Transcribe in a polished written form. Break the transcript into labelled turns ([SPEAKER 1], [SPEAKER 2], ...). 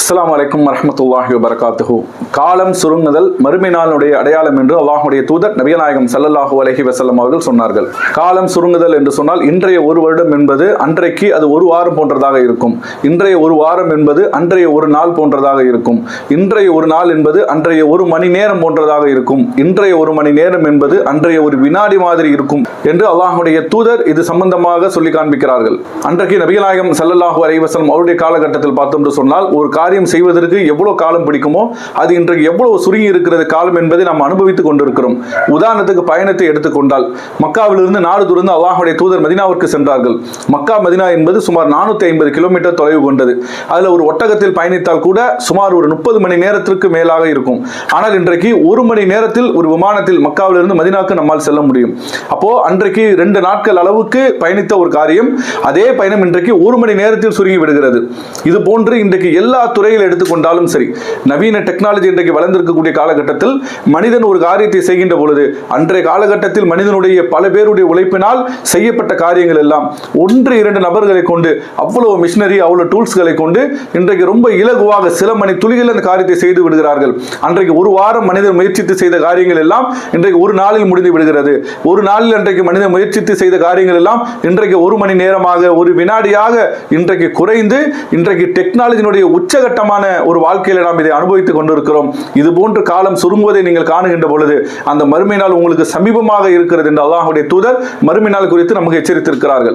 [SPEAKER 1] அஸ்ஸலாமு அலைக்கும் வரஹ்மத்துல்லாஹி வபரகாத்துஹு. காலம் சுருங்குதல் மறுமை நாளுடைய அடையாளம் என்று அல்லாஹ்வுடைய தூதர் நபிகள் நாயகம் ஸல்லல்லாஹு அலைஹி வஸல்லம் அவர்கள் சொன்னார்கள். காலம் சுருங்குதல் என்று சொன்னால் இன்றைய ஒரு வருடம் என்பது அன்றைக்கு அது ஒரு வாரம் போன்றதாக இருக்கும். இன்றைய ஒரு வாரம் என்பது அன்றைய ஒரு நாள் போன்றதாக இருக்கும். இன்றைய ஒரு நாள் என்பது அன்றைய ஒரு மணி நேரம் போன்றதாக இருக்கும். இன்றைய ஒரு மணி நேரம் என்பது அன்றைய ஒரு வினாடி மாதிரி இருக்கும் என்று அல்லாஹ்வுடைய தூதர் இது சம்பந்தமாக சொல்லி காண்பிக்கிறார்கள். அன்றைக்கு நபிகள் நாயகம் ஸல்லல்லாஹு அலைஹி வஸல்லம் அவருடைய காலகட்டத்தில் பார்த்தோம் என்று சொன்னால் ஒரு காரியம் செய்வதற்கு எவ்வளவு காலம் பிடிக்குமோ அது இன்றைக்கு எவ்வளவு சுருங்கி இருக்கிறது காலம் என்பதை நாம் அனுபவித்துக் கொண்டிருக்கிறோம். உதாரணத்துக்கு பயணத்தை எடுத்துக்கொண்டால் மக்காவிலிருந்து நாடு துறந்து அல்லாஹ்வுடைய தூதர் மதீனாவிற்கு சென்றார்கள். மக்கா மதீனா என்பது சுமார் 450 கிலோமீட்டர் தொலைவு கொண்டது. அதுல ஒரு ஒட்டகத்தில் பயணித்தால் கூட சுமார் ஒரு 30 மணி நேரத்திற்கு மேலாக இருக்கும். ஆனால் இன்றைக்கு ஒரு மணி நேரத்தில் ஒரு விமானத்தில் மக்காவிலிருந்து மதீனாவுக்கு நம்மால் செல்ல முடியும். அப்போ அன்றைக்கு 2 நாட்கள் அளவுக்கு பயணித்த ஒரு காரியம் அதே பயணம் இன்றைக்கு ஒரு மணி நேரத்தில் சுருங்கி விடுகிறது. இது போன்று இன்றைக்கு எல்லா துறையில் எடுத்துக்கொண்டாலும் சரி, நவீன டெக்னாலஜி இன்றைக்கு வளர்ந்திருக்கக்கூடிய காலகட்டத்தில் மனிதன் ஒரு காரியத்தை செய்கின்ற பொழுது அன்றைய காலகட்டத்தில் மனிதனுடைய பல பேருடைய உழைப்பினால் செய்யப்பட்ட காரியங்கள் எல்லாம் 1-2 நபர்களை கொண்டு அவ்வளவு மிஷினரி அவ்வளவு டூல்ஸ்களை கொண்டு இன்றைக்கு ரொம்ப இலகுவாக சில மணி துளிகள் அந்த காரியத்தை செய்து விடுகிறார்கள். அன்றைக்கு ஒரு வாரம் மனிதர் முயற்சித்து செய்த காரியங்கள் எல்லாம் இன்றைக்கு ஒரு நாளில் முடிந்து விடுகிறது. ஒரு நாளில் இன்றைக்கு மனிதன் முயற்சித்து செய்த காரியங்கள் எல்லாம் இன்றைக்கு ஒரு மணி நேரமாக ஒரு வினாடியாக இன்றைக்கு குறைந்து இன்றைக்கு டெக்னாலஜியினுடைய உச்சகட்டமான ஒரு வாழ்க்கையில நாம் இதை அனுபவித்துக் கொண்டிருக்கிறோம். இது போன்று காலம் சுருங்குவதை நீங்கள் காணுகின்ற பொழுது அந்த மறுமை நாள் உங்களுக்கு சமீபமாக இருக்கிறது என்று அல்லாஹ்வுடைய தூதர் மறுமை நாள் குறித்து நமக்கு எச்சரித்திருக்கிறார்கள்.